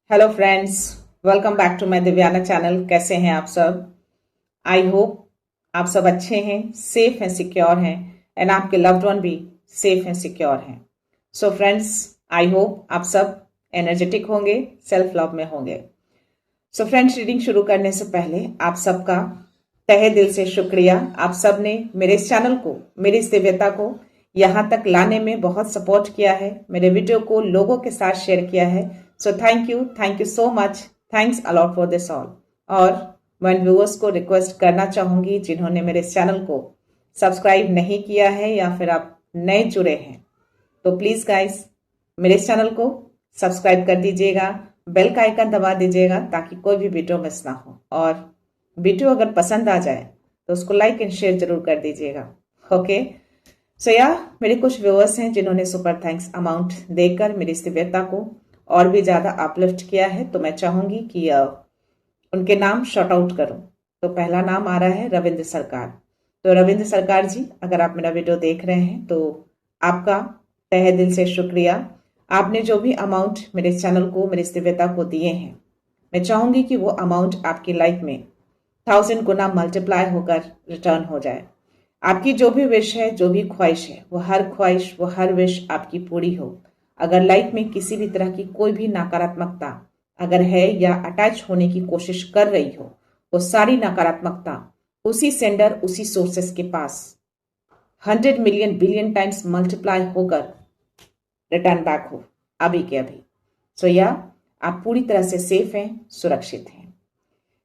Hello friends, welcome back to my Divyana channel. कैसे हैं आप सब? आई होप आप सब अच्छे हैं, सेफ हैं, सिक्योर हैं एंड आपके लव्ड वन भी सेफ हैं, सिक्योर हैं। सो फ्रेंड्स, आई होप आप सब एनर्जेटिक होंगे, सेल्फ लव में होंगे। सो फ्रेंड्स, रीडिंग शुरू करने से पहले आप सबका तहे दिल से शुक्रिया। आप सब ने मेरे इस चैनल को, मेरी इस दिव्यता को यहाँ तक लाने में बहुत सपोर्ट किया है, मेरे वीडियो को लोगों के साथ शेयर किया है। So thank you so much, thanks a lot for this all. और मैं व्यूअर्स को रिक्वेस्ट करना चाहूंगी जिन्होंने मेरे इस चैनल को सब्सक्राइब नहीं किया है या फिर आप नए जुड़े हैं, तो प्लीज गाइस मेरे इस चैनल को सब्सक्राइब कर दीजिएगा, बेल का आइकन दबा दीजिएगा ताकि कोई भी वीडियो मिस ना हो। और वीडियो अगर पसंद आ जाए तो उसको लाइक एंड शेयर जरूर कर दीजिएगा। ओके, सो या मेरे कुछ व्यूअर्स हैं जिन्होंने सुपर थैंक्स अमाउंट देकर मेरी इस दिव्यता को और भी ज्यादा अपलिफ्ट किया है, तो मैं चाहूंगी कि उनके नाम शॉर्ट आउट करूं। तो पहला नाम आ रहा है रविंद्र सरकार। तो रविंद्र सरकार जी, अगर आप मेरा वीडियो देख रहे हैं तो आपका तहे दिल से शुक्रिया। आपने जो भी अमाउंट मेरे चैनल को, मेरी इस दिव्यता को दिए हैं, मैं चाहूंगी कि वो अमाउंट आपकी लाइफ में 1000 गुना मल्टीप्लाई होकर रिटर्न हो जाए। आपकी जो भी विश है, जो भी ख्वाहिश है, वो हर ख्वाहिश, वो हर विश आपकी पूरी हो। अगर लाइफ में किसी भी तरह की कोई भी नकारात्मकता अगर है या अटैच होने की कोशिश कर रही हो, वो सारी नकारात्मकता उसी सेंडर, उसी सोर्सेस के पास 100 मिलियन बिलियन टाइम्स मल्टीप्लाई होकर रिटर्न बैक हो अभी के अभी। सो या आप पूरी तरह से सेफ हैं, सुरक्षित हैं।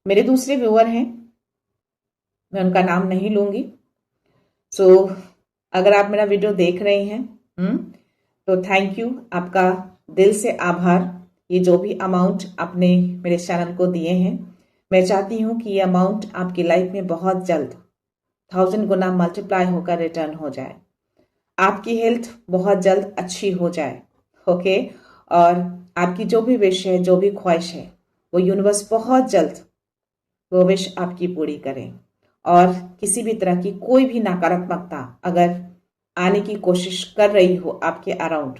मेरे दूसरे व्यूअर हैं, मैं उनका नाम नहीं लूंगी। सो अगर आप मेरा वीडियो देख रहे हैं तो थैंक यू, आपका दिल से आभार। ये जो भी अमाउंट आपने मेरे चैनल को दिए हैं, मैं चाहती हूँ कि ये अमाउंट आपकी लाइफ में बहुत जल्द 1000 गुना मल्टीप्लाई होकर रिटर्न हो जाए। आपकी हेल्थ बहुत जल्द अच्छी हो जाए। ओके, और आपकी जो भी विश है, जो भी ख्वाहिश है, वो यूनिवर्स बहुत जल्द वो विश आपकी पूरी करें। और किसी भी तरह की कोई भी नकारात्मकता अगर आने की कोशिश कर रही हो आपके अराउंड,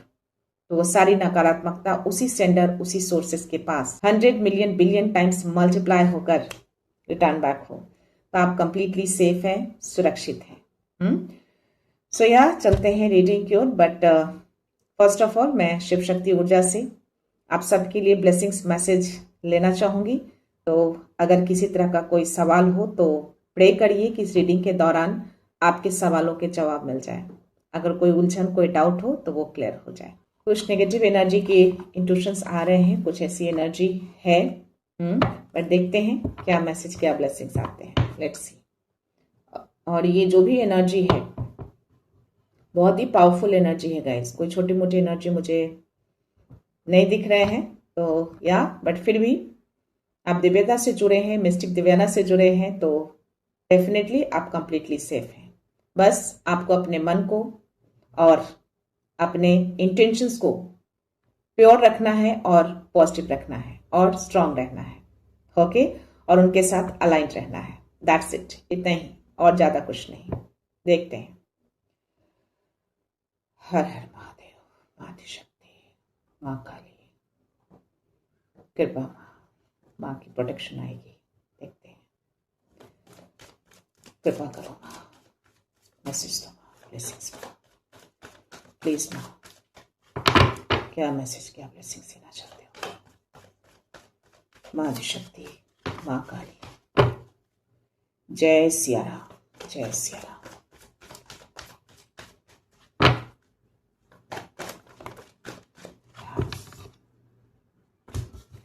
तो वो सारी नकारात्मकता उसी सेंडर, उसी सोर्सेस के पास 100 मिलियन बिलियन टाइम्स मल्टीप्लाई होकर रिटर्न बैक हो। तो आप कंप्लीटली सेफ हैं, सुरक्षित हैं। सो या चलते हैं रीडिंग की ओर। बट फर्स्ट ऑफ ऑल मैं शिव शक्ति ऊर्जा से आप सबके लिए ब्लेसिंग्स मैसेज लेना चाहूंगी। तो अगर किसी तरह का कोई सवाल हो तो प्रे करिए कि इस रीडिंग के दौरान आपके सवालों के जवाब मिल जाए। अगर कोई उलझन, कोई डाउट हो तो वो क्लियर हो जाए। कुछ नेगेटिव एनर्जी के इंट्यूशंस आ रहे हैं, कुछ ऐसी एनर्जी है, बट देखते हैं क्या मैसेज, क्या ब्लेसिंग्स आते हैं। Let's see. और ये जो भी एनर्जी है बहुत ही पावरफुल एनर्जी है गाइस। कोई छोटी मोटी एनर्जी मुझे नहीं दिख रहे हैं, तो या बट फिर भी आप दिव्यता से जुड़े हैं, मिस्टिक दिव्याना से जुड़े हैं, तो डेफिनेटली आप कंप्लीटली सेफ हैं। बस आपको अपने मन को और अपने इंटेंशंस को प्योर रखना है और पॉजिटिव रखना है और स्ट्रांग रहना है। ओके, और उनके साथ अलाइंड रहना है। दैट्स इट, इतना ही, और ज्यादा कुछ नहीं। देखते हैं। हर हर महादेव, माता शक्ति, माँ काली, कृपा माँ की प्रोटेक्शन आएगी। देखते हैं, कृपा करो माँ, मैसेज दो माँ, ब्लेसिंग्स माँ, प्लीज माँ। क्या मैसेज, क्या ब्लेसिंग देना चाहते हो? माँ शक्ति, माँ काली, जय सिया राम, जय सिया राम।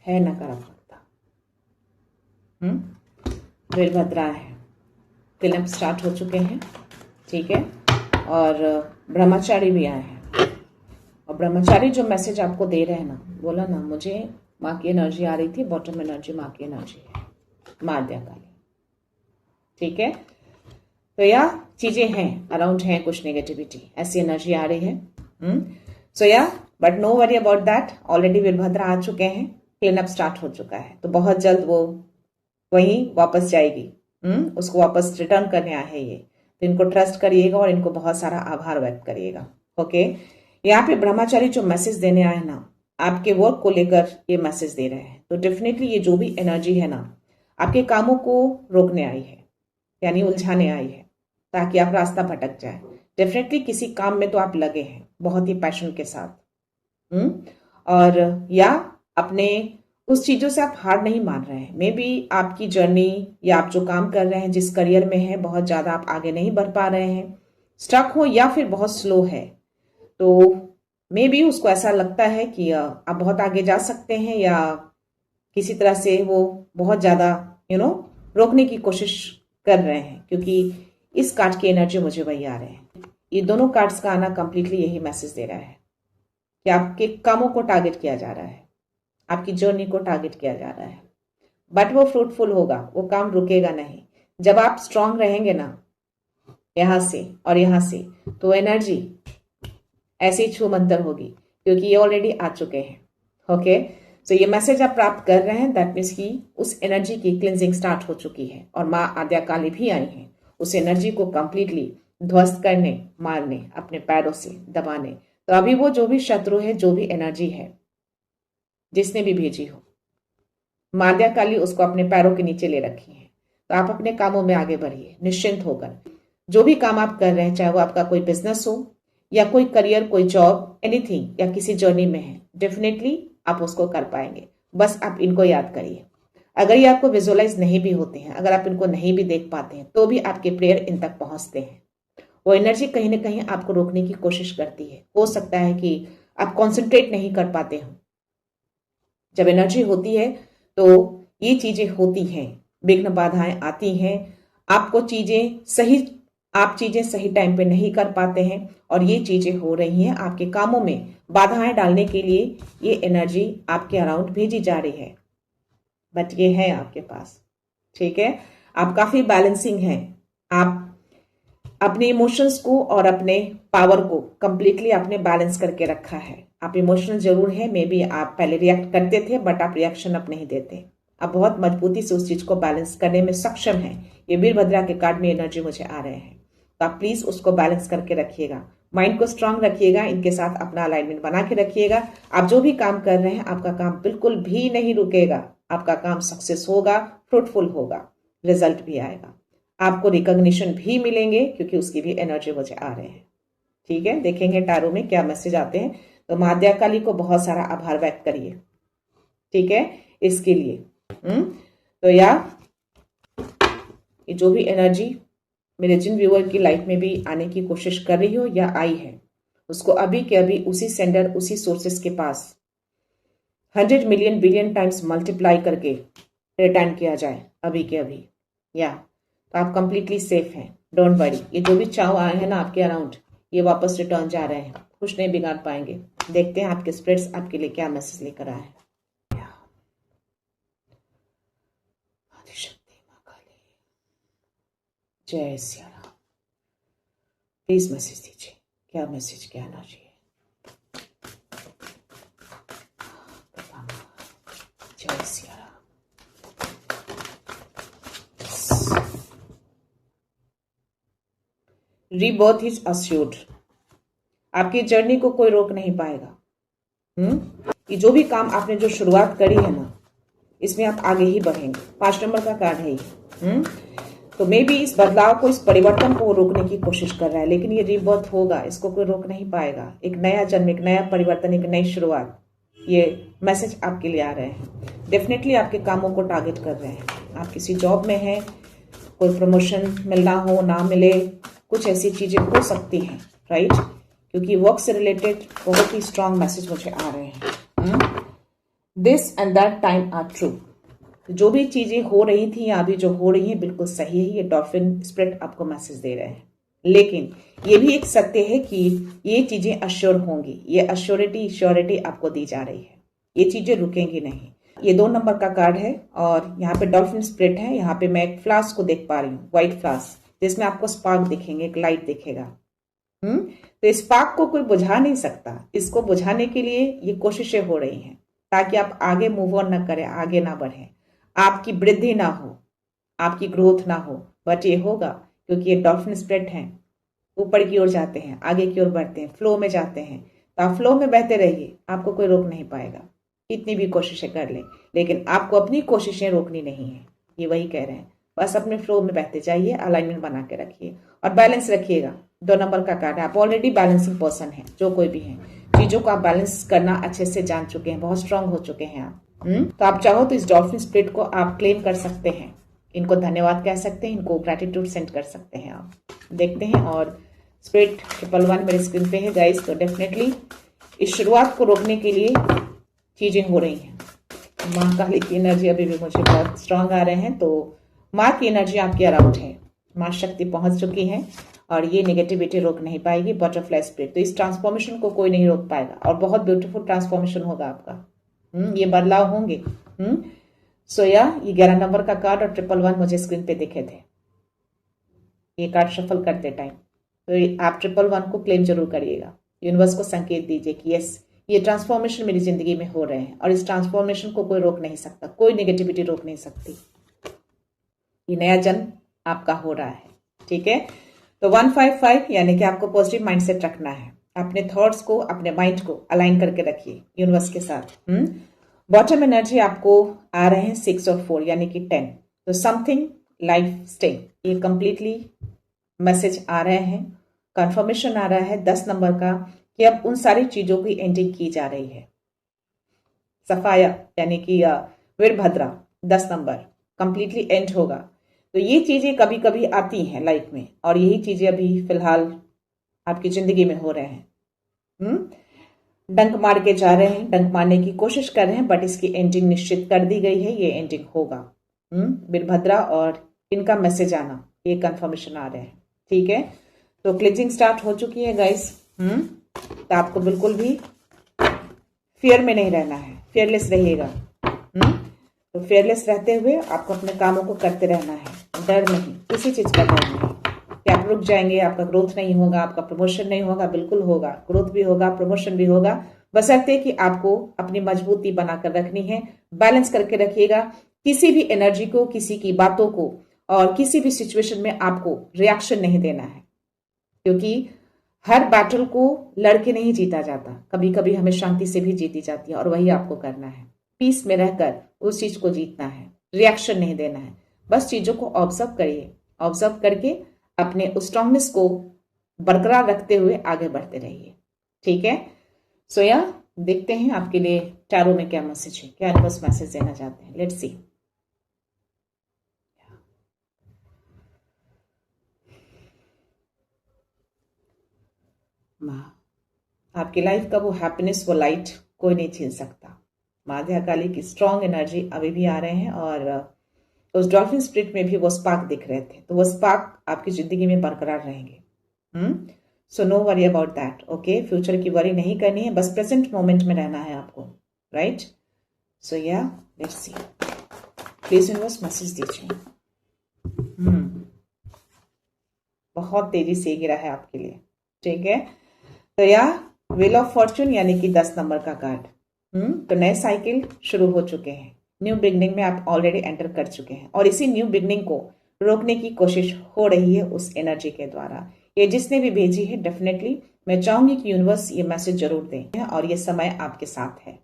है नकारात्मकता, वीरभद्रा है, क्लीनअप स्टार्ट हो चुके हैं, ठीक है। और ब्रह्मचारी भी आए हैं। और ब्रह्मचारी जो मैसेज आपको दे रहे हैं ना, बोला ना मुझे माँ की एनर्जी आ रही थी, बॉटम एनर्जी माँ की एनर्जी है, माँ दया काली, ठीक है। तो या चीजें हैं, अराउंड हैं कुछ नेगेटिविटी, ऐसी एनर्जी आ रही है। सो या but no worry about that, already Veerabhadra आ चुके हैं, क्लीन अप स्टार्ट हो चुका है, तो बहुत जल्द वो वहीं वापस जाएगी। उसको वापस रिटर्न करने आए हैं ये, तो इनको ट्रस्ट करिएगा और इनको बहुत सारा आभार व्यक्त करिएगा। ओके, यहाँ पे ब्रह्मचारी जो मैसेज देने आए ना, आपके वर्क को लेकर ये मैसेज दे रहे हैं। तो डेफिनेटली ये जो भी एनर्जी है ना, आपके कामों को रोकने आई है, यानी उलझाने आई है, ताकि आप रास्ता भटक जाए। डेफिनेटली किसी काम में तो आप लगे हैं बहुत ही पैशन के साथ, और या अपने उस चीजों से आप हार नहीं मान रहे हैं। मे बी आपकी जर्नी या आप जो काम कर रहे हैं, जिस करियर में है, बहुत ज्यादा आप आगे नहीं बढ़ पा रहे हैं, स्टक हो या फिर बहुत स्लो है। तो मे बी उसको ऐसा लगता है कि आप बहुत आगे जा सकते हैं, या किसी तरह से वो बहुत ज्यादा रोकने की कोशिश कर रहे हैं, क्योंकि इस कार्ड की एनर्जी मुझे वही आ रहे हैं। ये दोनों कार्ड्स का आना कंप्लीटली यही मैसेज दे रहा है कि आपके कामों को टारगेट किया जा रहा है, आपकी जर्नी को टारगेट किया जा रहा है, बट वो फ्रूटफुल होगा, वो काम रुकेगा नहीं। जब आप स्ट्रांग रहेंगे ना यहां से और यहां से, तो एनर्जी ऐसे ही छू मंतर होगी, क्योंकि ये ऑलरेडी आ चुके हैं। ओके, तो ये मैसेज आप प्राप्त कर रहे हैं, दैट मीन्स कि उस एनर्जी की क्लिनजिंग स्टार्ट हो चुकी है, और माँ आद्या काली भी आई हैं उस एनर्जी को कंप्लीटली ध्वस्त करने, मारने, अपने पैरों से दबाने। तो अभी वो जो भी शत्रु है, जो भी एनर्जी है, जिसने भी भेजी हो, माद्या काली उसको अपने पैरों के नीचे ले रखी है। तो आप अपने कामों में आगे बढ़िए निश्चिंत होकर। जो भी काम आप कर रहे हैं, चाहे वो आपका कोई बिजनेस हो या कोई करियर, कोई जॉब, एनीथिंग, या किसी जर्नी में है, डेफिनेटली आप उसको कर पाएंगे। बस आप इनको याद करिए। अगर ये आपको विजुअलाइज नहीं भी होते हैं, अगर आप इनको नहीं भी देख पाते हैं, तो भी आपके प्रेयर इन तक पहुंचते हैं। वो एनर्जी कहीं ना कहीं आपको रोकने की कोशिश करती है। हो सकता है कि आप कॉन्सेंट्रेट नहीं कर पाते हो। जब एनर्जी होती है तो ये चीजें होती हैं, विघ्न बाधाएं आती हैं, आपको आप चीजें सही टाइम पे नहीं कर पाते हैं, और ये चीजें हो रही हैं आपके कामों में बाधाएं डालने के लिए। ये एनर्जी आपके अराउंड भेजी जा रही है, बट ये है आपके पास। ठीक है, आप काफी बैलेंसिंग हैं। आप अपने इमोशंस को और अपने पावर को कंप्लीटली आपने बैलेंस करके रखा है। आप इमोशनल जरूर है, मे बी आप पहले रिएक्ट करते थे, बट आप रिएक्शन अब नहीं देते। आप बहुत मजबूती से उस चीज को बैलेंस करने में सक्षम हैं। ये वीरभद्रा के कार्ड में एनर्जी मुझे आ रहे हैं। तो आप प्लीज उसको बैलेंस करके रखिएगा, माइंड को स्ट्रांग रखिएगा, इनके साथ अपना अलाइनमेंट बना के रखिएगा। आप जो भी काम कर रहे हैं, आपका काम बिल्कुल भी नहीं रुकेगा। आपका काम सक्सेस होगा, फ्रूटफुल होगा, रिजल्ट भी आएगा, आपको रिकॉग्निशन भी मिलेंगे, क्योंकि उसकी भी एनर्जी मुझे आ रहे हैं। ठीक है, देखेंगे टैरो में क्या मैसेज आते हैं। तो माद्या काली को बहुत सारा आभार व्यक्त करिए, ठीक है, इसके लिए। तो ये जो भी एनर्जी मेरे जिन व्यूअर की लाइफ में भी आने की कोशिश कर रही हो या आई है, उसको अभी के अभी उसी सेंडर, उसी सोर्सेस के पास 100 मिलियन बिलियन टाइम्स मल्टीप्लाई करके रिटर्न किया जाए अभी के अभी। तो आप कंप्लीटली सेफ हैं, डोंट वरी। ये जो भी चाव आए हैं ना आपके अराउंड, ये वापस रिटर्न जा रहे हैं, कुछ नहीं बिगाड़ पाएंगे। देखते हैं आपके स्पिरिट्स आपके लिए क्या मैसेज लेकर आए हैं। जय सिया राम। प्लीज मैसेज दीजिए, क्या मैसेज क्या आना चाहिए। जय Siya Ram. Rebirth is assured. आपकी जर्नी को कोई रोक नहीं पाएगा। ये जो भी काम आपने जो शुरुआत करी है ना, इसमें आप आगे ही बढ़ेंगे। 5 नंबर का कार्ड है ये। तो मे बी इस बदलाव को, इस परिवर्तन को रोकने की कोशिश कर रहा है, लेकिन ये रीबर्थ होगा, इसको कोई रोक नहीं पाएगा। एक नया जन्म, एक नया परिवर्तन, एक नई शुरुआत, ये मैसेज आपके लिए आ रहे हैं। डेफिनेटली आपके कामों को टारगेट कर रहे हैं। आप किसी जॉब में हैं, कोई प्रमोशन मिलना हो, ना मिले, कुछ ऐसी चीजें हो सकती हैं, राइट, क्योंकि वर्क से रिलेटेड बहुत ही स्ट्रांग मैसेज मुझे आ रहे हैं। This and that time are true. जो भी चीजें हो रही थी या अभी जो हो रही हैं, बिल्कुल सही है। ये डॉल्फिन स्पिरिट आपको मैसेज दे रहे हैं, लेकिन ये भी एक सत्य है कि ये चीजें अश्योर होंगी। ये श्योरिटी आपको दी जा रही है। ये चीजें रुकेंगी नहीं। ये 2 नंबर का कार्ड है, और यहाँ पे डॉल्फिन स्पिरिट है। यहाँ पे मैं एक फ्लास्क को देख पा रही हूँ, व्हाइट फ्लास्क, जिसमें आपको स्पार्क दिखेंगे, एक लाइट दिखेगा। तो स्पार्क को कोई बुझा नहीं सकता। इसको बुझाने के लिए ये कोशिशें हो रही हैं, ताकि आप आगे मूव ऑन ना करें, आगे ना बढ़े, आपकी वृद्धि ना हो, आपकी ग्रोथ ना हो। बट ये होगा, क्योंकि ये डॉल्फिन स्पिरिट हैं, ऊपर की ओर जाते हैं, आगे की ओर बढ़ते हैं, फ्लो में जाते हैं। तो आप फ्लो में बहते रहिए, आपको कोई रोक नहीं पाएगा, कितनी भी कोशिशें कर ले, लेकिन आपको अपनी कोशिशें रोकनी नहीं है, ये वही कह रहे हैं। बस अपने फ्लो में बहते जाइए, अलाइनमेंट बना के रखिए और बैलेंस रखिएगा। 2 नंबर का कार्ड है, आप ऑलरेडी बैलेंसिंग पर्सन है, जो कोई भी है, चीजों को आप बैलेंस करना अच्छे से जान चुके हैं, बहुत स्ट्रांग हो चुके हैं आप। तो आप चाहो तो इस डॉल्फिन स्पिरिट को आप क्लेम कर सकते हैं, इनको धन्यवाद कह सकते हैं, इनको ग्रेटिट्यूड सेंड कर सकते हैं। आप देखते हैं और स्पिरिट 111 मेरे स्क्रीन पे है गाइस, तो डेफिनेटली इस शुरुआत को रोकने के लिए चीजें हो रही हैं। माँ काली की एनर्जी अभी भी मुझे बहुत स्ट्रांग आ रहे हैं, तो माँ की एनर्जी आपके अराउंड है, माँ शक्ति पहुंच चुकी है और ये नेगेटिविटी रोक नहीं पाएगी। बटरफ्लाई स्पिरिट, तो इस ट्रांसफॉर्मेशन को कोई नहीं रोक पाएगा और बहुत ब्यूटीफुल ट्रांसफॉर्मेशन होगा आपका। ये बदलाव होंगे। सो या ये 11 नंबर का कार्ड और 111 मुझे स्क्रीन पे दिखे थे, ये कार्ड शफल करते टाइम, तो आप 111 को क्लेम जरूर करिएगा। यूनिवर्स को संकेत दीजिए कि यस, ये ट्रांसफॉर्मेशन मेरी जिंदगी में हो रहे हैं और इस ट्रांसफॉर्मेशन को कोई रोक नहीं सकता, कोई नेगेटिविटी रोक नहीं सकती। ये नया जन्म आपका हो रहा है, ठीक है। तो 155 यानी कि आपको पॉजिटिव माइंडसेट रखना है, अपने थॉट्स को, अपने माइंड को अलाइन करके रखिए यूनिवर्स के साथ। बॉटम एनर्जी आपको आ रहे हैं 6 और 4 यानी कि 10, तो समथिंग लाइफ स्टे, ये कंप्लीटली मैसेज आ रहे हैं, कंफर्मेशन आ रहा है 10 नंबर का कि अब उन सारी चीजों की एंडिंग की जा रही है। सफाया यानी कि वीरभद्रा 10 नंबर कंप्लीटली एंड होगा। तो ये चीजें कभी कभी आती हैं लाइफ में और यही चीजें अभी फिलहाल आपकी जिंदगी में हो रहे हैं। डंक मार के जा रहे हैं, डंक मारने की कोशिश कर रहे हैं, बट इसकी एंडिंग निश्चित कर दी गई है, ये एंडिंग होगा। वीरभद्रा और इनका मैसेज आना, ये कंफर्मेशन आ रहे हैं, ठीक है। तो क्लिजिंग स्टार्ट हो चुकी है गाइस। तो आपको बिल्कुल भी फियर में नहीं रहना है, फियरलेस रहिएगा। तो फियरलेस रहते हुए आपको अपने कामों को करते रहना है, डर नहीं, किसी चीज का डर नहीं कि आप रुक जाएंगे, आपका ग्रोथ नहीं होगा, आपका प्रमोशन नहीं होगा, बिल्कुल होगा, ग्रोथ भी होगा, प्रमोशन भी होगा, बशर्ते कि आपको अपनी मजबूती बनाकर रखनी है, बैलेंस करके रखिएगा। किसी भी एनर्जी को, किसी की बातों को और किसी भी सिचुएशन में आपको रिएक्शन नहीं देना है, क्योंकि हर बैटल को लड़के नहीं जीता जाता, कभी कभी हमें शांति से भी जीती जाती है और वही आपको करना है। पीस में रहकर उस चीज को जीतना है, रिएक्शन नहीं देना है, बस चीजों को ऑब्जर्व करिए, ऑब्जर्व करके अपने स्ट्रांगनेस को बरकरार रखते हुए आगे बढ़ते रहिए, ठीक है। सो या देखते हैं आपके लिए टैरो में क्या मैसेज है, क्या बस मैसेज देना चाहते हैं, लेट्स सी। माँ, आपकी लाइफ का वो हैप्पीनेस, वो लाइट कोई नहीं छीन सकता। माध्या काली की स्ट्रॉन्ग एनर्जी अभी भी आ रहे हैं और उस डॉल्फिन स्पिरिट में भी वो स्पार्क दिख रहे थे, तो वो स्पार्क आपकी जिंदगी में बरकरार रहेंगे। So no worry about that, okay. Future की वरी नहीं करनी है, बस प्रेजेंट मोमेंट में रहना है आपको, राइट। सो या let's see, please universe message दीजिए। बहुत तेजी से गिरा है आपके लिए, ठीक है। तो या व्हील ऑफ फॉर्चून यानी कि 10 नंबर का कार्ड। तो नए साइकिल शुरू हो चुके हैं, न्यू बिगनिंग में आप ऑलरेडी एंटर कर चुके हैं और इसी न्यू बिगनिंग को रोकने की कोशिश हो रही है उस एनर्जी के द्वारा। ये जिसने भी भेजी है, डेफिनेटली मैं चाहूंगी कि यूनिवर्स ये मैसेज जरूर दें और ये समय आपके साथ है।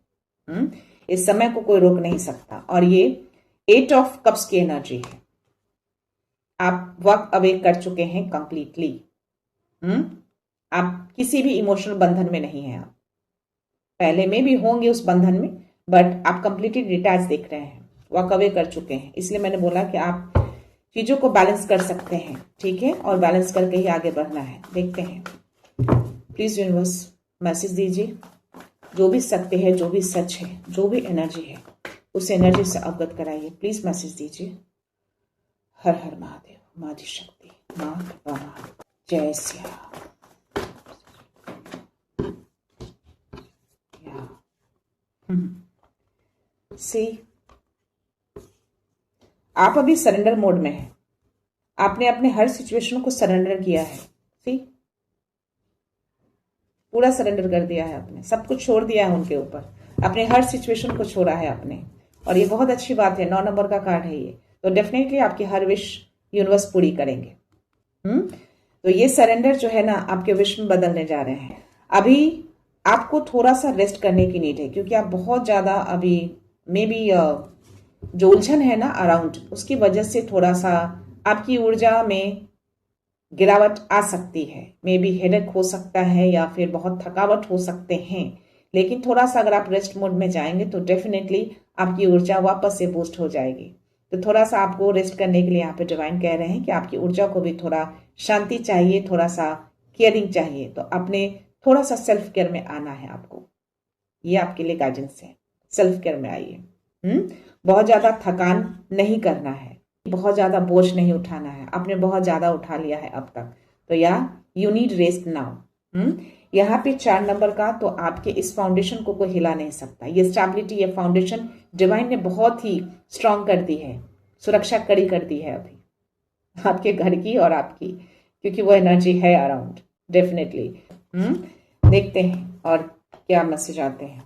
इस समय को कोई रोक नहीं सकता और ये 8 ऑफ कप्स की एनर्जी है। आप वक्त अवे कर चुके हैं कंप्लीटली। आप किसी भी इमोशनल बंधन में नहीं है, आप पहले में भी होंगे उस बंधन में, बट आप कंप्लीटली डिटैच दिख रहे हैं, वॉक अवे कर चुके हैं। इसलिए मैंने बोला कि आप चीजों को बैलेंस कर सकते हैं, ठीक है, और बैलेंस करके ही आगे बढ़ना है। देखते हैं, प्लीज यूनिवर्स मैसेज दीजिए, जो भी सत्य है, जो भी सच है, जो भी एनर्जी है, उस एनर्जी से अवगत कराइए, प्लीज मैसेज दीजिए। हर हर महादेव, माँ जी शक्ति, माँ कृपा, माँ जय सिया। सी, आप अभी सरेंडर मोड में हैं, आपने अपने हर सिचुएशन को सरेंडर किया है। सी, पूरा सरेंडर कर दिया है आपने, सब कुछ छोड़ दिया है उनके ऊपर, अपने हर सिचुएशन को छोड़ा है आपने, और ये बहुत अच्छी बात है। 9 नंबर का कार्ड है ये, तो डेफिनेटली आपकी हर विश यूनिवर्स पूरी करेंगे। तो ये सरेंडर जो है ना, आपके विश में बदलने जा रहे हैं। अभी आपको थोड़ा सा रेस्ट करने की नीड है, क्योंकि आप बहुत ज़्यादा अभी मे बी जो उलझन है ना अराउंड, उसकी वजह से थोड़ा सा आपकी ऊर्जा में गिरावट आ सकती है। मे बी हेडेक हो सकता है या फिर बहुत थकावट हो सकते हैं, लेकिन थोड़ा सा अगर आप रेस्ट मोड में जाएंगे तो डेफिनेटली आपकी ऊर्जा वापस से बूस्ट हो जाएगी। तो थोड़ा सा आपको रेस्ट करने के लिए यहाँ पे डिवाइन कह रहे हैं कि आपकी ऊर्जा को भी थोड़ा शांति चाहिए, थोड़ा सा केयरिंग चाहिए। तो अपने थोड़ा सा सेल्फ केयर में आना है आपको, ये आपके लिए गाइडेंस है। सेल्फ केयर में आइए। बहुत ज्यादा थकान नहीं करना है, बहुत ज्यादा बोझ नहीं उठाना है। आपने बहुत ज्यादा उठा लिया है अब तक, तो या यू नीड रेस्ट नाउ। यहाँ पे 4 नंबर का, तो आपके इस फाउंडेशन को कोई हिला नहीं सकता। ये स्टेबिलिटी, ये फाउंडेशन डिवाइन ने बहुत ही स्ट्रांग कर दी है, सुरक्षा कड़ी कर दी है अभी आपके घर की और आपकी, क्योंकि वो एनर्जी है अराउंड डेफिनेटली। देखते हैं और क्या मैसेज आते हैं।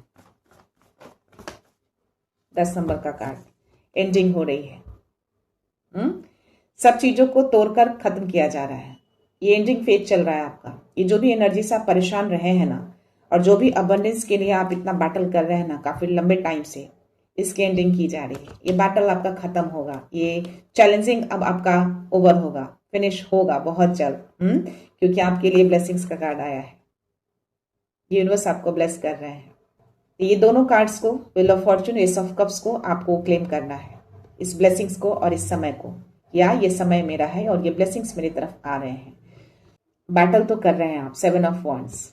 10 नंबर का कार्ड, एंडिंग हो रही है। सब चीजों को तोड़कर खत्म किया जा रहा है। ये एंडिंग फेज चल रहा है आपका। ये जो भी एनर्जी से आप परेशान रहे हैं ना, और जो भी अबंडेंस के लिए आप इतना बैटल कर रहे हैं ना काफी लंबे टाइम से, इसकी एंडिंग की जा रही है। ये बैटल आपका खत्म होगा, ये चैलेंजिंग अब आपका ओवर होगा, फिनिश होगा बहुत जल्द। क्योंकि आपके लिए ब्लेसिंग्स का कार्ड आया है। यूनिवर्स आपको ब्लेस कर रहे हैं। ये दोनों कार्ड्स को, wheel of Fortune, S of cups को आपको क्लेम करना है, इस ब्लेसिंग्स को और इस समय को। या ये समय मेरा है और ये ब्लेसिंग्स मेरी तरफ आ रहे हैं। बैटल तो कर रहे हैं आप, 7 ऑफ वॉन्ड्स,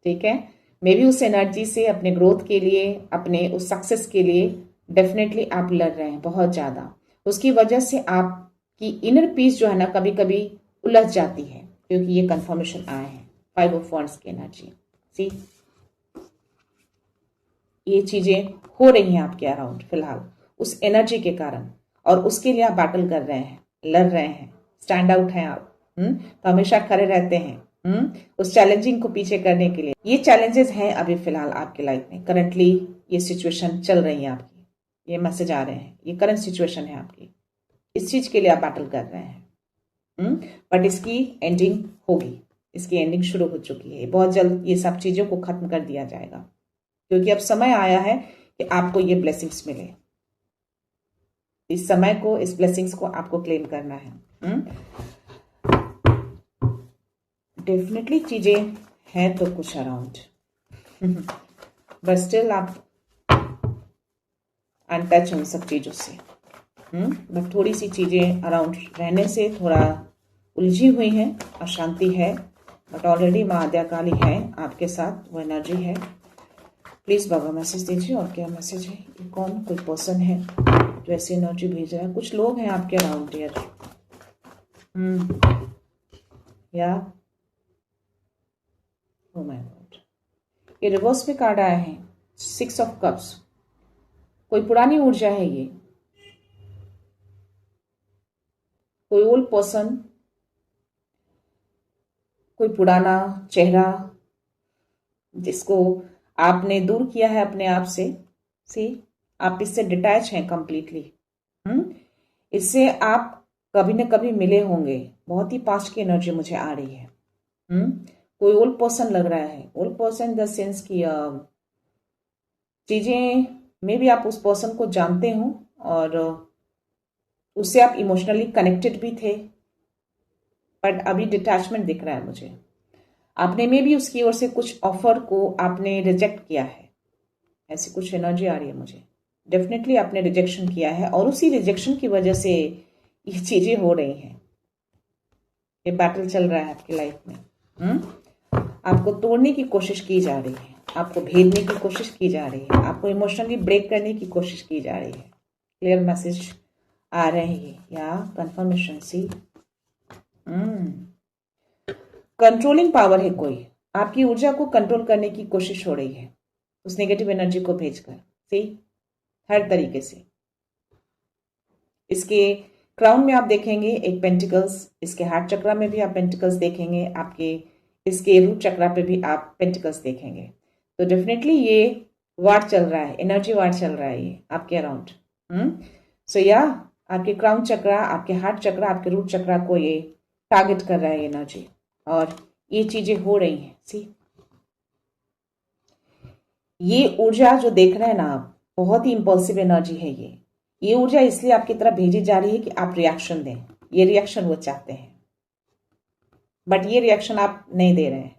ठीक है। मे बी उस एनर्जी से अपने ग्रोथ के लिए, अपने उस सक्सेस के लिए डेफिनेटली आप लड़ रहे हैं बहुत ज्यादा। उसकी वजह से आपकी इनर पीस जो है ना कभी कभी उलझ जाती है, क्योंकि ये कंफर्मेशन आए हैं 5 ऑफ वॉन्ड्स की एनर्जी। सी, ये चीजें हो रही हैं आपके अराउंड फिलहाल उस एनर्जी के कारण, और उसके लिए आप बैटल कर रहे हैं, लड़ रहे हैं, स्टैंड आउट हैं आप। तो हमेशा खड़े रहते हैं उस चैलेंजिंग को पीछे करने के लिए। ये चैलेंजेस हैं अभी फिलहाल आपके लाइफ में, करंटली ये सिचुएशन चल रही है आपकी, ये मैसेज आ रहे हैं, ये करंट सिचुएशन है आपकी। इस चीज के लिए आप बैटल कर रहे हैं, बट इसकी एंडिंग होगी, इसकी एंडिंग शुरू हो चुकी है। बहुत जल्द ये सब चीजों को खत्म कर दिया जाएगा, क्योंकि अब समय आया है कि आपको ये ब्लेसिंग्स मिले। इस समय को, इस ब्लेसिंग्स को आपको क्लेम करना है। डेफिनेटली चीजें हैं तो कुछ अराउंड, बट स्टिल आप अनटच उन सब चीजों से। बट थोड़ी सी चीजें अराउंड रहने से थोड़ा उलझी हुई हैं, अशांति है, बट ऑलरेडी माँ आद्या काली है आपके साथ, वो एनर्जी है। प्लीज बाबा मैसेज दीजिए, और क्या मैसेज है। ये कौन, कोई पर्सन है जो ऐसी एनर्जी भेज रहा है। कुछ लोग हैं आपके अराउंड डियर। या ओ माय गॉड, ये रिवर्स में कार्ड आया है 6 ऑफ कप्स। कोई पुरानी ऊर्जा है ये, कोई ओल्ड पर्सन, कोई पुराना चेहरा जिसको आपने दूर किया है अपने आप से। सी, आप इससे डिटैच हैं कंप्लीटली। इससे आप कभी न कभी मिले होंगे, बहुत ही पास्ट की एनर्जी मुझे आ रही है। कोई ओल्ड पर्सन लग रहा है, old person in the sense की चीजें में भी आप उस पर्सन को जानते हो और उससे आप इमोशनली कनेक्टेड भी थे, बट अभी डिटैचमेंट दिख रहा है मुझे। आपने में भी उसकी ओर से कुछ ऑफर को आपने रिजेक्ट किया है, ऐसी कुछ एनर्जी आ रही है मुझे। डेफिनेटली आपने रिजेक्शन किया है, और उसी रिजेक्शन की वजह से ये चीजें हो रही हैं। ये बैटल चल रहा है आपकी लाइफ में। आपको तोड़ने की कोशिश की जा रही है, आपको भेदने की कोशिश की जा रही है, आपको इमोशनली ब्रेक करने की कोशिश की जा रही है। क्लियर मैसेज आ रहे हैं या कंफर्मेशन। सी, कंट्रोलिंग पावर है कोई, आपकी ऊर्जा को कंट्रोल करने की कोशिश हो रही है उस नेगेटिव एनर्जी को भेजकर। सी, हर तरीके से। इसके क्राउन में आप देखेंगे एक पेंटिकल्स, इसके हार्ट चक्रा में भी आप पेंटिकल्स देखेंगे, आपके इसके रूट चक्रा पे भी आप पेंटिकल्स देखेंगे। तो डेफिनेटली ये वार चल रहा है, एनर्जी वार चल रहा है ये आपके अराउंड। सो या आपके क्राउन चक्रा, आपके हार्ट चक्रा, आपके रूट चक्रा को ये टारगेट कर रहा है एनर्जी, और ये चीजें हो रही हैं। सी, ये ऊर्जा जो देख रहे हैं ना आप, बहुत ही इंपल्सिव एनर्जी है ये ऊर्जा इसलिए आपकी तरफ भेजी जा रही है कि आप रिएक्शन दें। ये रिएक्शन वो चाहते हैं, बट ये रिएक्शन आप नहीं दे रहे हैं।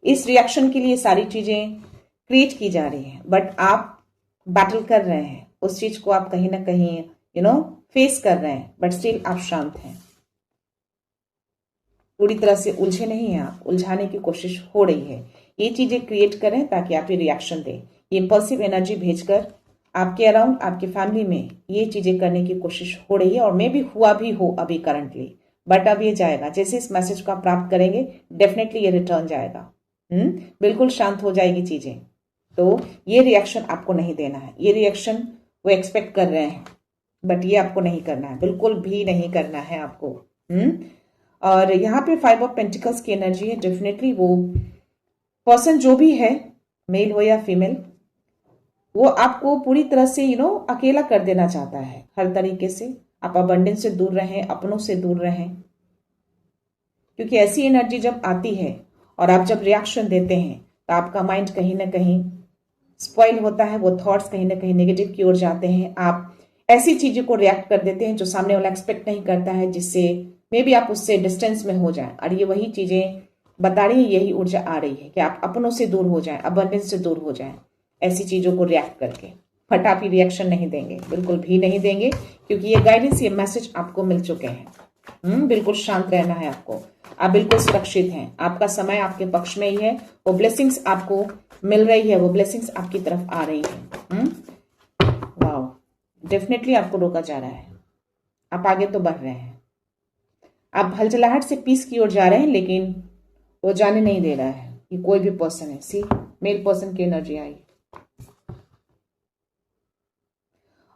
इस रिएक्शन के लिए सारी चीजें क्रिएट की जा रही हैं, बट आप बैटल कर रहे हैं उस चीज को, आप कहीं ना कहीं फेस कर रहे हैं, बट स्टिल आप शांत हैं। पूरी तरह से उलझे नहीं हैं आप, उलझाने की कोशिश हो रही है। ये चीजें क्रिएट करें ताकि आप ये रिएक्शन दें। ये इंपल्सिव एनर्जी भेजकर आपके अराउंड, आपके फैमिली में ये चीजें करने की कोशिश हो रही है, और मे भी हुआ भी हो अभी करंटली, बट अब ये जाएगा। जैसे इस मैसेज को आप प्राप्त करेंगे, डेफिनेटली ये रिटर्न जाएगा। बिल्कुल शांत हो जाएगी चीजें। तो ये रिएक्शन आपको नहीं देना है। ये रिएक्शन वो एक्सपेक्ट कर रहे हैं, बट ये आपको नहीं करना है, बिल्कुल भी नहीं करना है आपको। और यहाँ पे 5 ऑफ पेंटिकल्स की एनर्जी है। डेफिनेटली वो पर्सन जो भी है, मेल हो या फीमेल, वो आपको पूरी तरह से अकेला कर देना चाहता है हर तरीके से। आप अबंडेंस से दूर रहें, अपनों से दूर रहें, क्योंकि ऐसी एनर्जी जब आती है और आप जब रिएक्शन देते हैं तो आपका माइंड कहीं ना कहीं स्पॉइल होता है। वो थॉट्स कहीं ना कहीं नेगेटिव की ओर जाते हैं। आप ऐसी चीजों को रिएक्ट कर देते हैं जो सामने वाला एक्सपेक्ट नहीं करता है, जिससे मे बी आप उससे डिस्टेंस में हो जाएं। और ये वही चीजें बता रही है, यही ऊर्जा आ रही है कि आप अपनों से दूर हो जाएं, अबंडेंस से दूर हो जाएं ऐसी चीजों को रिएक्ट करके। फटाफट रिएक्शन नहीं देंगे, बिल्कुल भी नहीं देंगे, क्योंकि ये गाइडेंस, ये मैसेज आपको मिल चुके हैं। बिल्कुल शांत रहना है आपको। आप बिल्कुल सुरक्षित हैं। आपका समय आपके पक्ष में ही है। वो ब्लेसिंग्स आपको मिल रही है, वो ब्लेसिंग्स आपकी तरफ आ रही है। वाओ, डेफिनेटली आपको रोका जा रहा है। आप आगे तो बढ़ रहे हैं। आप हलचलाहट से पीस की ओर जा रहे हैं, लेकिन वो जाने नहीं दे रहा है। ये कोई भी पर्सन है। सी, मेल पर्सन की एनर्जी आई,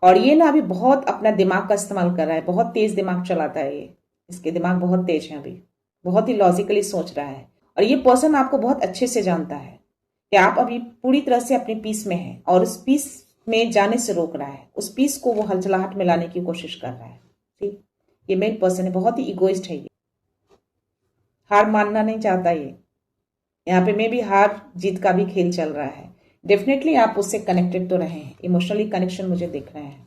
और ये ना अभी बहुत अपना दिमाग का इस्तेमाल कर रहा है। बहुत तेज दिमाग चलाता है ये। इसके दिमाग बहुत तेज है, अभी बहुत ही लॉजिकली सोच रहा है। और ये पर्सन आपको बहुत अच्छे से जानता है कि आप अभी पूरी तरह से अपने पीस में हैं, और उस पीस में जाने से रोक रहा है। उस पीस को वो हलचलाहट में लाने की कोशिश कर रहा है। ठीक, ये मेल पर्सन है, बहुत ही इगोइस्ट है ये। हार मानना नहीं चाहता ये। यहाँ पे मे भी हार जीत का भी खेल चल रहा है। डेफिनेटली आप उससे कनेक्टेड तो रहे हैं, इमोशनली कनेक्शन मुझे दिख रहे हैं।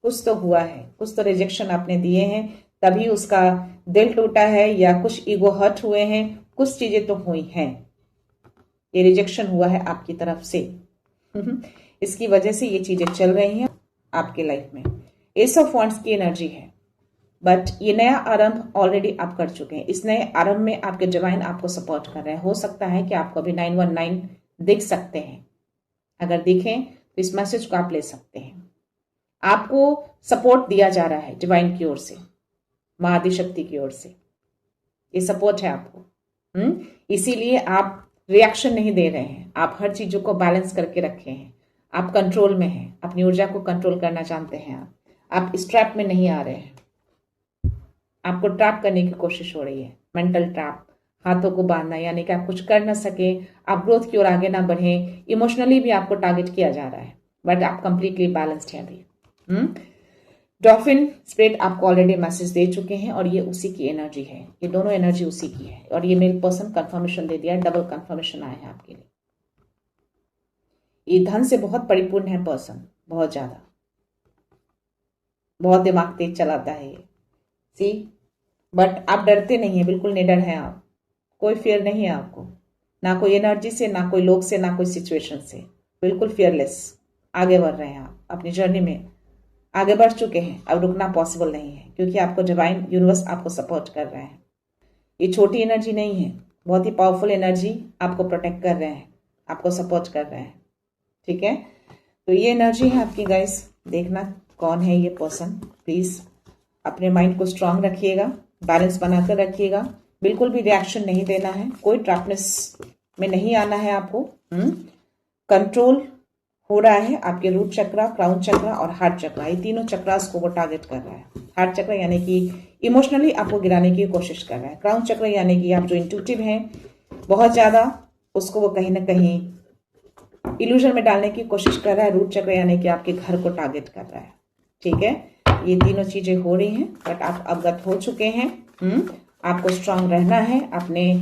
कुछ तो हुआ है, कुछ तो रिजेक्शन आपने दिए हैं, तभी उसका दिल टूटा है, या कुछ ईगो हर्ट हुए हैं, कुछ चीजें तो हुई हैं। ये रिजेक्शन हुआ है आपकी तरफ से। इसकी वजह से ये चीजें चल रही हैं आपके लाइफ में। एस ऑफ वांड्स की एनर्जी है, बट ये नया आरंभ ऑलरेडी आप कर चुके हैं। इस नए आरंभ में आपके डिवाइन आपको सपोर्ट कर रहे हैं। हो सकता है कि आपको अभी 919 दिख सकते हैं। अगर दिखें तो इस मैसेज को आप ले सकते हैं। आपको सपोर्ट दिया जा रहा है डिवाइन की ओर से, मां आदिशक्ति की ओर से। ये सपोर्ट है आपको। इसीलिए आप रिएक्शन नहीं दे रहे हैं। आप हर चीजों को बैलेंस करके रखे हैं। आप कंट्रोल में हैं, अपनी ऊर्जा को कंट्रोल करना जानते हैं। आप इस ट्रैप में नहीं आ रहे हैं। आपको ट्रैप करने की कोशिश हो रही है, मेंटल ट्रैप, हाथों को बांधना, यानी कि आप कुछ कर ना सके, आप ग्रोथ की ओर आगे ना बढ़े। इमोशनली भी आपको टारगेट किया जा रहा है, बट आप कंप्लीटली बैलेंस्ड हैं अभी। डॉल्फिन स्पिरिट आपको ऑलरेडी मैसेज दे चुके हैं, और ये उसी की एनर्जी है। ये दोनों एनर्जी उसी की है। और ये मेल पर्सन कंफर्मेशन दे दिया, डबल कंफर्मेशन आया है आपके लिए। ये धन से बहुत परिपूर्ण है पर्सन, बहुत ज्यादा, बहुत दिमाग तेज चलाता है ये। सी, बट आप डरते नहीं है, बिल्कुल निडर हैं आप। कोई फियर नहीं है आपको, ना कोई एनर्जी से, ना कोई लोग से, ना कोई सिचुएशन से। बिल्कुल फियरलेस आगे बढ़ रहे हैं आप अपनी जर्नी में। आगे बढ़ चुके हैं, अब रुकना पॉसिबल नहीं है, क्योंकि आपको डिवाइन यूनिवर्स आपको सपोर्ट कर रहे हैं। ये छोटी एनर्जी नहीं है, बहुत ही पावरफुल एनर्जी आपको प्रोटेक्ट कर रहे हैं, आपको सपोर्ट कर रहे हैं। ठीक है, तो ये एनर्जी है आपकी गाइस। देखना कौन है ये पर्सन। प्लीज अपने माइंड को स्ट्रांग रखिएगा, बैलेंस बनाकर रखिएगा। बिल्कुल भी रिएक्शन नहीं देना है, कोई ट्रैपनेस में नहीं आना है आपको। कंट्रोल हो रहा है आपके रूट चक्रा, क्राउन चक्रा और हार्ट चक्रा। ये तीनों चक्रास को वो टारगेट कर रहा है। हार्ट चक्र यानी कि इमोशनली आपको गिराने की कोशिश कर रहा है। क्राउन चक्र यानी कि आप जो इंट्यूटिव हैं बहुत ज्यादा, उसको वो कहीं ना कहीं इल्यूजन में डालने की कोशिश कर रहा है। रूट चक्र यानी कि आपके घर को टारगेट कर रहा है। ठीक है, ये तीनों चीजें हो रही हैं, बट आप अवगत हो चुके हैं। आपको स्ट्रांग रहना है, अपने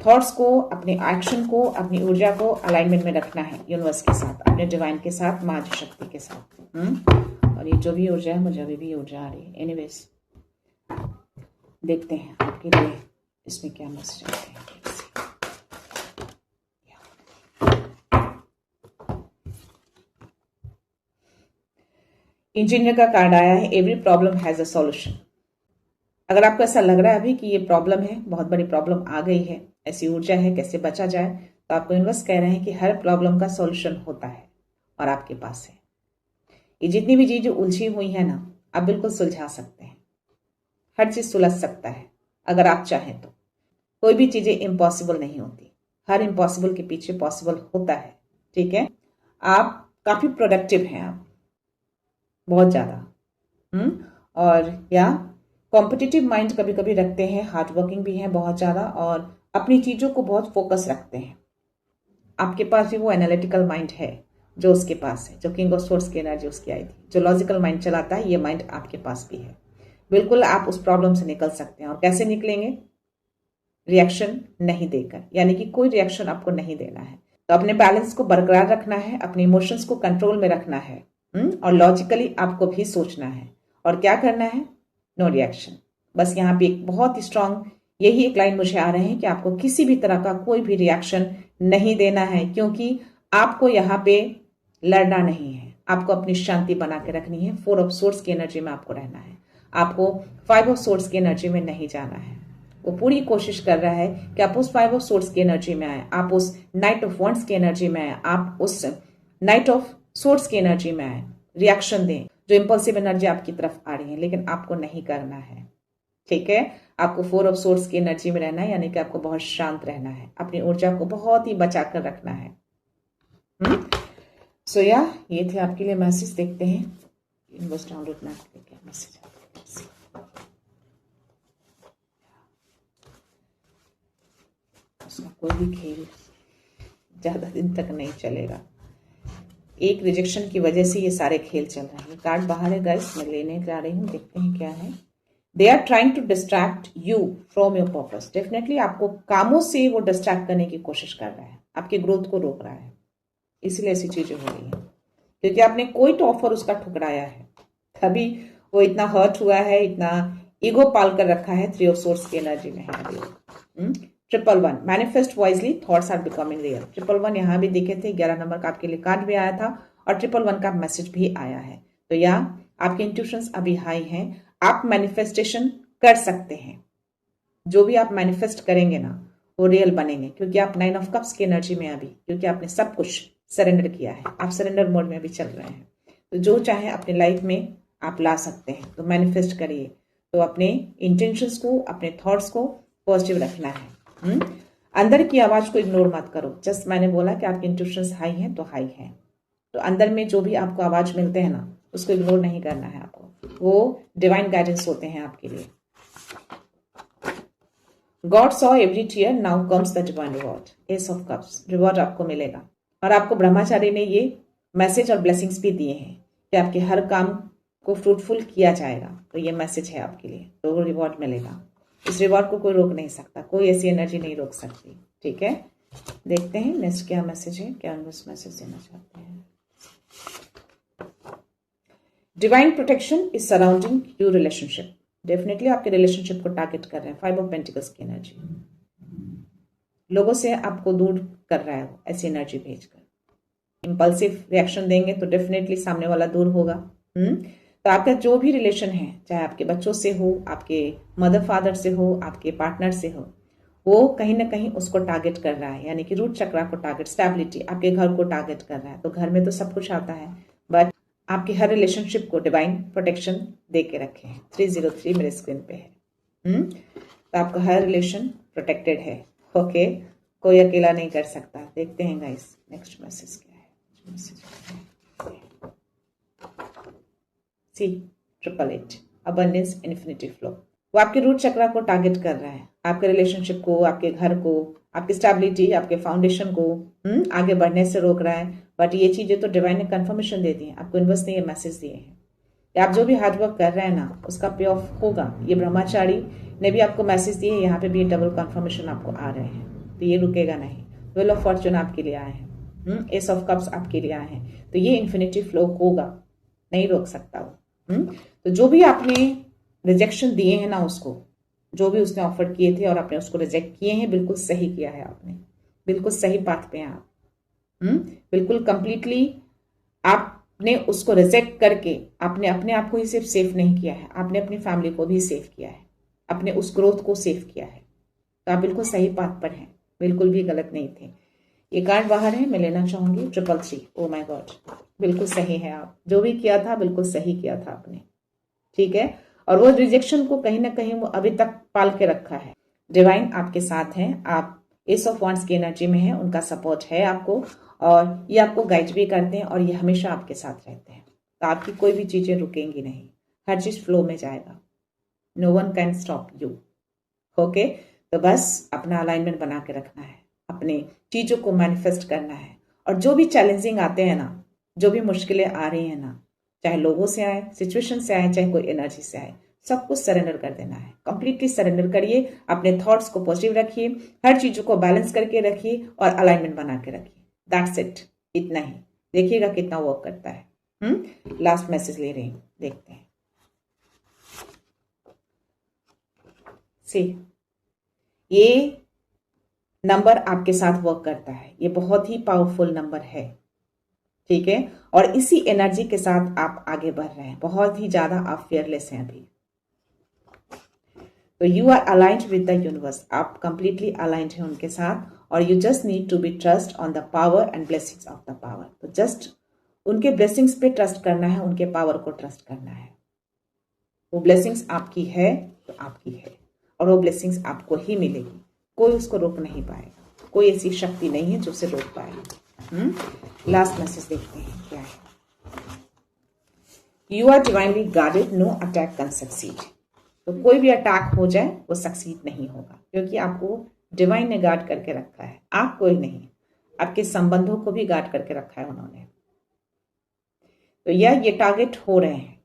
थॉट्स को, अपने एक्शन को, अपनी ऊर्जा को अलाइनमेंट में रखना है यूनिवर्स के साथ, अपने डिवाइन के साथ, महाशक्ति शक्ति के साथ। और ये जो भी ऊर्जा है, मुझे अभी भी ऊर्जा आ रही है। एनीवेज, देखते हैं आपके लिए इसमें क्या मैसेज आते हैं। इंजीनियर का कार्ड आया है, every problem has a solution. अगर आपको ऐसा लग रहा है अभी कि ये प्रॉब्लम है, बहुत बड़ी प्रॉब्लम आ गई है, ऐसी ऊर्जा है, कैसे बचा जाए, तो आपको यूनिवर्स कह रहे हैं कि हर प्रॉब्लम का सॉल्यूशन होता है और आपके पास है। ये जितनी भी चीजें उलझी हुई है ना, आप बिल्कुल सुलझा सकते हैं। हर चीज सुलझ सकता है अगर आप चाहें तो। कोई भी चीजें इम्पॉसिबल नहीं होती, हर इम्पॉसिबल के पीछे पॉसिबल होता है। ठीक है, आप काफी प्रोडक्टिव हैं, आप बहुत ज्यादा। और या कॉम्पिटिटिव माइंड कभी कभी रखते हैं, हार्ड वर्किंग भी है बहुत ज्यादा, और अपनी चीजों को बहुत फोकस रखते हैं। आपके पास भी वो एनालिटिकल माइंड है जो उसके पास है, जो किंग ऑफ सोर्स की एनर्जी उसकी आई थी, जो लॉजिकल माइंड चलाता है, ये माइंड आपके पास भी है। बिल्कुल आप उस प्रॉब्लम से निकल सकते हैं। और कैसे निकलेंगे? रिएक्शन नहीं देकर, यानी कि कोई रिएक्शन आपको नहीं देना है। तो अपने बैलेंस को बरकरार रखना है, अपने इमोशंस को कंट्रोल में रखना है, और लॉजिकली आपको भी सोचना है। और क्या करना है? No reaction. बस यहाँ पे एक बहुत ही स्ट्रांग यही एक लाइन मुझे आ रहे हैं कि आपको किसी भी तरह का कोई भी रिएक्शन नहीं देना है, क्योंकि आपको यहाँ पे लड़ना नहीं है, आपको अपनी शांति बना के रखनी है। 4 ऑफ सोर्स की एनर्जी में आपको रहना है, आपको 5 ऑफ सोर्स की एनर्जी में नहीं जाना है। वो पूरी कोशिश कर रहा है कि आप उस 5 ऑफ सोर्स की एनर्जी में आए, आप उस नाइट ऑफ वंड्स की एनर्जी में आए, आप उस नाइट ऑफ सोर्स की एनर्जी में आए। रिएक्शन दें जो इंपल्सिव एनर्जी आपकी तरफ आ रही है, लेकिन आपको नहीं करना है। ठीक है, आपको 4 ऑफ सोर्स की एनर्जी में रहना है, यानी कि आपको बहुत शांत रहना है, अपनी ऊर्जा को बहुत ही बचा कर रखना है। सो ये थे आपके लिए मैसेज। देखते हैं यूनिवर्स डाउनलोड में आपके क्या मैसेज आते हैं। उसका कोई भी खेल ज्यादा दिन तक नहीं चलेगा। एक रिजेक्शन की वजह से ये सारे खेल चल रहे हैं। कार्ड बाहर है गाइस, मैं लेने जा रही हूँ, देखते हैं क्या है। They are trying to distract you from your purpose. Definitely आपको कामों से वो डिस्ट्रैक्ट करने की कोशिश कर रहा है, आपकी ग्रोथ को रोक रहा है, इसलिए ऐसी चीजें हो रही हैं, क्योंकि आपने कोई तो ऑफर उसका ठुकराया है, तभी वो इतना हर्ट हुआ है, इतना ईगो पाल कर रखा है। 3 ऑफ सोर्स की एनर्जी में है अभी। 111 manifest wisely, thoughts are becoming real. 111 यहाँ भी दिखे थे, 11 नंबर का आपके लिए कार्ड भी आया था और 111 का मैसेज भी आया है। तो यहाँ आपके इंट्यूशंस अभी हाई हैं, आप मैनिफेस्टेशन कर सकते हैं। जो भी आप मैनिफेस्ट करेंगे ना, वो रियल बनेंगे, क्योंकि आप 9 ऑफ कप्स की एनर्जी में अभी, क्योंकि आपने सब कुछ सरेंडर किया है, आप सरेंडर मोड में भी चल रहे हैं। तो जो चाहे अपने लाइफ में आप ला सकते हैं, तो मैनिफेस्ट करिए। तो अपने इंटेंशंस को, अपने थॉट्स को पॉजिटिव रखना है। अंदर की आवाज को इग्नोर मत करो। जस्ट मैंने बोला कि आपके इंट्यूशंस हाई हैं तो हाई हैं, तो अंदर में जो भी आपको आवाज मिलते हैं ना, उसको इग्नोर नहीं करना है आपको, वो डिवाइन गाइडेंस होते हैं आपके लिए। God saw every tear, now comes the divine reward. Ace of cups, reward आपको मिलेगा। और आपको ब्रह्मचारी ने ये मैसेज और ब्लेसिंग्स भी दिए हैं कि आपके हर काम को फ्रूटफुल किया जाएगा। तो ये मैसेज है आपके लिए, तो रिवॉर्ड मिलेगा। इस रिवॉर्ड को कोई रोक नहीं सकता, कोई ऐसी एनर्जी नहीं रोक सकती। ठीक है, देखते हैं नेक्स्ट क्या मैसेज है, क्या मैसेज देना चाहते हैं। Divine protection is surrounding your relationship. Definitely आपके रिलेशनशिप को टारगेट कर रहे हैं। 5 ऑफ पेंटिकल्स की एनर्जी, लोगों से आपको दूर कर रहा है वो, ऐसी एनर्जी भेजकर। इंपल्सिव रिएक्शन देंगे तो डेफिनेटली सामने वाला दूर होगा। तो आपका जो भी रिलेशन है, चाहे आपके बच्चों से हो, आपके मदर फादर से हो, आपके पार्टनर से हो, वो कहीं ना कहीं उसको टारगेट कर रहा है, यानी कि रूट चक्रा को टारगेट, स्टेबिलिटी, आपके घर को टारगेट कर रहा है। तो घर में तो सब कुछ आता है, बट आपकी हर रिलेशनशिप को डिवाइन प्रोटेक्शन दे के रखे हैं। 303 मेरे स्क्रीन पे है। तो आपका हर रिलेशन प्रोटेक्टेड है। ओके, कोई अकेला नहीं कर सकता। देखते हैं गाइस नेक्स्ट मैसेज क्या है। सी 888 अबंडेंस इन्फिनिटी फ्लो। वो आपके रूट चक्रा को टारगेट कर रहा है, आपके रिलेशनशिप को, आपके घर को, आपकी स्टेबिलिटी, आपके फाउंडेशन को आगे बढ़ने से रोक रहा है। बट ये चीजें तो डिवाइन ने कंफर्मेशन दे दी है आपको, यूनिवर्स ने ये मैसेज दिए हैं कि आप जो भी हार्डवर्क कर रहे हैं ना, उसका पे ऑफ होगा। ये ब्रह्मचारी ने भी आपको मैसेज दिए, यहाँ पे भी डबल कंफर्मेशन आपको आ रहे हैं। तो ये रुकेगा नहीं। व्हील ऑफ फॉर्चून आपके लिए आए हैं, एस ऑफ कप्स आपके लिए आए हैं, तो ये इन्फिनिटी फ्लो होगा, नहीं रोक सकता वो। तो जो भी आपने रिजेक्शन दिए हैं ना उसको, जो भी उसने ऑफर किए थे और आपने उसको रिजेक्ट किए हैं, बिल्कुल सही किया है आपने, बिल्कुल सही पाथ पे हैं आप। बिल्कुल कंप्लीटली आपने उसको रिजेक्ट करके आपने अपने आप को ही सिर्फ सेफ नहीं किया है, आपने अपनी फैमिली को भी सेव किया है, अपने उस ग्रोथ को सेव किया है। तो आप बिल्कुल सही पाथ पर हैं, बिल्कुल भी गलत नहीं थे। ये कार्ड बाहर है, मैं लेना चाहूंगी 333। ओ माय गॉड, बिल्कुल सही है, आप जो भी किया था बिल्कुल सही किया था आपने, ठीक है। और वो रिजेक्शन को कहीं ना कहीं वो अभी तक पाल के रखा है। डिवाइन आपके साथ हैं, आप एस ऑफ वांड्स की एनर्जी में हैं, उनका सपोर्ट है आपको, और ये आपको गाइड भी करते हैं और ये हमेशा आपके साथ रहते हैं। तो आपकी कोई भी चीजें रुकेंगी नहीं, हर चीज फ्लो में जाएगा। No one can stop you. Okay, तो बस अपना अलाइनमेंट बना के रखना है, अपने चीजों को मैनिफेस्ट करना है। और जो भी चैलेंजिंग आते हैं ना, जो भी मुश्किलें आ रही हैं ना, चाहे लोगों से आए, सिचुएशन से आए, चाहे कोई एनर्जी से आए, सब कुछ सरेंडर कर देना है। कंप्लीटली सरेंडर करिए, अपने थॉट्स को पॉजिटिव रखिए, हर चीजों को बैलेंस करके रखिए और अलाइनमेंट बना के रखिए। दैट्स इट, इतना ही। देखिएगा कितना वर्क करता है। लास्ट मैसेज ले रहे हैं, देखते हैं। सी, ये नंबर आपके साथ वर्क करता है, ये बहुत ही पावरफुल नंबर है, ठीक है। और इसी एनर्जी के साथ आप आगे बढ़ रहे हैं, बहुत ही ज्यादा आप फियरलेस हैं अभी। तो you are aligned with the universe, आप कंप्लीटली अलाइंड हैं उनके साथ। और you just need to be trust on the power and blessings of the power. तो जस्ट उनके ब्लेसिंग्स पे ट्रस्ट करना है, उनके पावर को ट्रस्ट करना है। वो ब्लेसिंग्स आपकी है तो आपकी है, और वो ब्लेसिंग्स आपको ही मिलेगी, कोई उसको रोक नहीं पाएगा, कोई ऐसी शक्ति नहीं है जो उसे रोक पाएगी। लास्ट मैसेज देखते हैं क्या है। You are divinely guarded, no attack can succeed. तो कोई भी अटैक हो जाए वो सक्सीड नहीं होगा, क्योंकि आपको डिवाइन ने गार्ड करके रखा है, आप कोई नहीं, आपके संबंधों को भी गार्ड करके रखा है उन्होंने। तो ये टारगेट हो रहे हैं,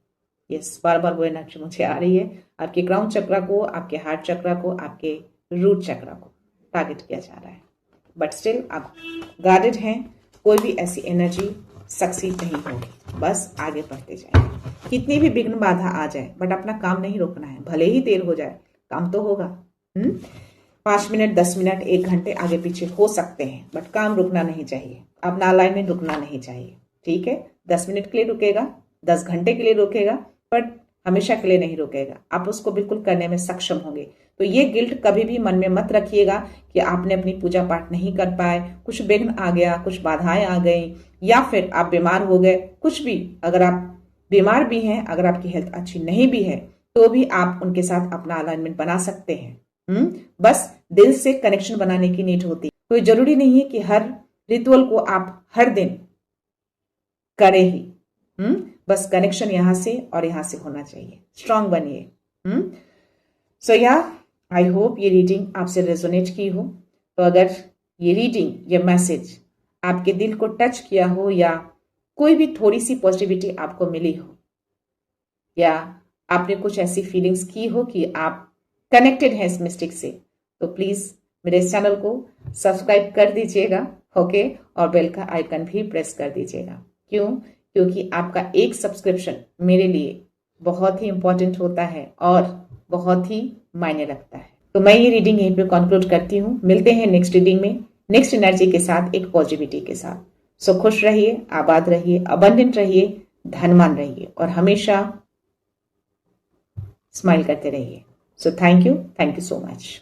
यस, बार बार वो एनर्जी मुझे आ रही है। आपके क्राउन चक्रा को, आपके हार्ट चक्रा को, आपके रूट चक्रा को टारगेट किया जा रहा है, बट स्टिल आप गार्डेड हैं, कोई भी ऐसी एनर्जी सक्सीड नहीं होगी। बस आगे बढ़ते जाएंगे, कितनी भी विघ्न बाधा आ जाए, बट अपना काम नहीं रोकना है, भले ही देर हो जाए, काम तो होगा। 5 मिनट, 10 मिनट, 1 घंटे आगे पीछे हो सकते हैं, बट काम रुकना नहीं चाहिए, अपना अलाइनमेंट रुकना नहीं चाहिए, ठीक है। 10 मिनट के लिए रुकेगा, 10 घंटे के लिए रुकेगा, बट हमेशा के लिए नहीं रुकेगा। आप उसको बिल्कुल करने में सक्षम होंगे। तो ये गिल्ट कभी भी मन में मत रखिएगा कि आपने अपनी पूजा पाठ नहीं कर पाए, कुछ विघ्न आ गया, कुछ बाधाएं आ गई, या फिर आप बीमार हो गए, कुछ भी। अगर आप बीमार भी हैं, अगर आपकी हेल्थ अच्छी नहीं भी है, तो भी आप उनके साथ अपना अलाइनमेंट बना सकते हैं। बस दिल से कनेक्शन बनाने की नीड होती है। कोई जरूरी नहीं है कि हर रिचुअल को आप हर दिन करें ही। बस कनेक्शन यहां से और यहां से होना चाहिए। स्ट्रांग बनिए। सो या आई होप ये रीडिंग आपसे रेजोनेट की हो। तो अगर ये रीडिंग, ये मैसेज आपके दिल को टच किया हो, या कोई भी थोड़ी सी पॉजिटिविटी आपको मिली हो, या आपने कुछ ऐसी फीलिंग्स की हो कि आप कनेक्टेड हैं इस मिस्टिक से, तो प्लीज मेरे इस चैनल को सब्सक्राइब कर दीजिएगा, ओके, और बेल का आइकन भी प्रेस कर दीजिएगा। क्यों? क्योंकि आपका एक सब्सक्रिप्शन मेरे लिए बहुत ही इंपॉर्टेंट होता है और बहुत ही मायने रखता है। तो मैं ये रीडिंग यहीं पे कंक्लूड करती हूँ। मिलते हैं नेक्स्ट रीडिंग में, नेक्स्ट एनर्जी के साथ, एक पॉजिटिविटी के साथ। सो खुश रहिए, आबाद रहिए, अबंडेंट रहिए, धनवान रहिए, और हमेशा स्माइल करते रहिए। So thank you so much.